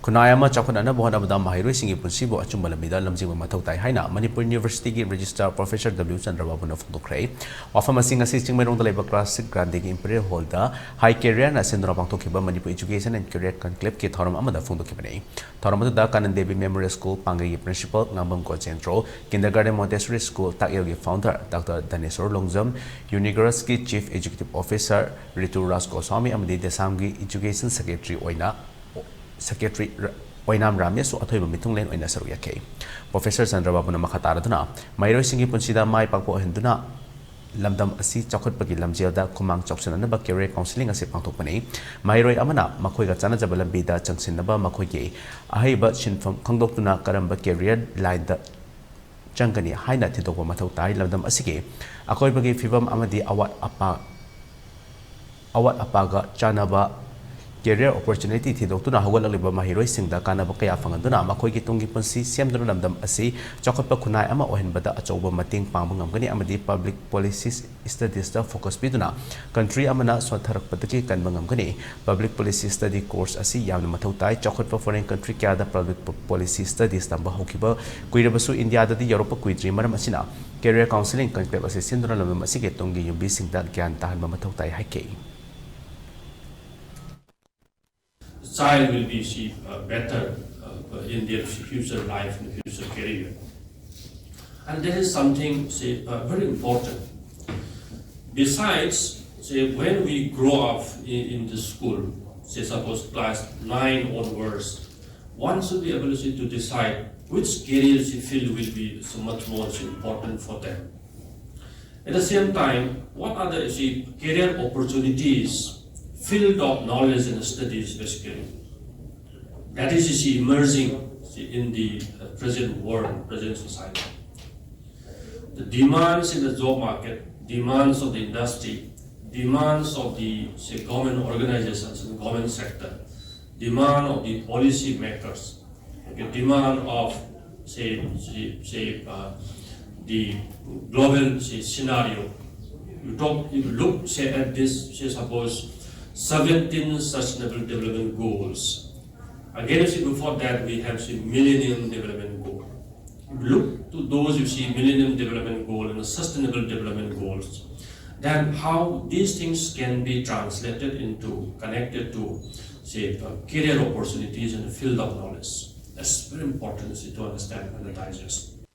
Khunai ama chaokhatnaba hotnabada maheiroi singee punshibu achumba lambida lamjingba mathwtai haina Manipur University ki Registrar Professor W.Chandrababu na phongdokhre wafam asing asi chingmairong dalaiba class 6 grande ki Imperial Hall da High Career na sendura pangthokhiba Manipur Education and Career Conclave ki thoram amada phongdokhibani thoram adu Kanan Devi Memorial School pangai ki Principal ngambam ko centro Kindergarten Montessori School takil ki founder Dr. Danesor Longjam Unigras ki Chief Executive Officer Ritu Ras Goswami amadi Desam ki Education Secretary oina Secretary Oinam Ramesh Athoiba Mitunglen Oina Saruyake. Professor Chandrababu na makataraduna, maheiroi singee punsida mai pakpo henduna lamdam asi chaokhatpagi lamjelda khumang chauksananaba career counseling asi pangthokpani. Maheiroi amana makhoiga chanajaba lambida changsinnaba makhoigi ahaiba shinfam khongdoktuna karamba career line da changani haina thidokba mathwtai lamdam asigi akoibagi fibam amadi awat apaga chanaba career opportunity thidokuna hawalaliba maheiroi singda kanaba kaya fangaduna makhoigi tungi punsi semduna lamdam asi chaokhatpa khunai ama ohenbada achouba mating pangba ngamgani amadi public policies studies da focus biduna country amana swatharakpadaki kanba ngamgani public policy study course asi yamna mathwtai chaokhatpa foreign country kya da public policy studies tamba hokiba kuirabasu india da di europe kuidri maram asina career counseling conclave asi sinduna lamdam asi ke tungi yubi singda gyan tahanba mathwtai haike. Child will be better in their future life and future career. And this is something very important. Besides, when we grow up in the school, suppose class 9 onwards, one should be able to decide which career field will be so much more important for them. At the same time, what are the career opportunities, field of knowledge and studies basically, that is emerging in the present world, present society. The demands in the job market, demands of the industry, demands of the government organizations and government sector, demand of the policy makers, demand of the global scenario. You look at this, suppose 17 Sustainable Development Goals. Again, before that we have Millennium Development Goal. Look to those Millennium Development Goal and the Sustainable Development Goals. Then how these things can be translated into, connected to, career opportunities and field of knowledge. That's very important to understand and digest.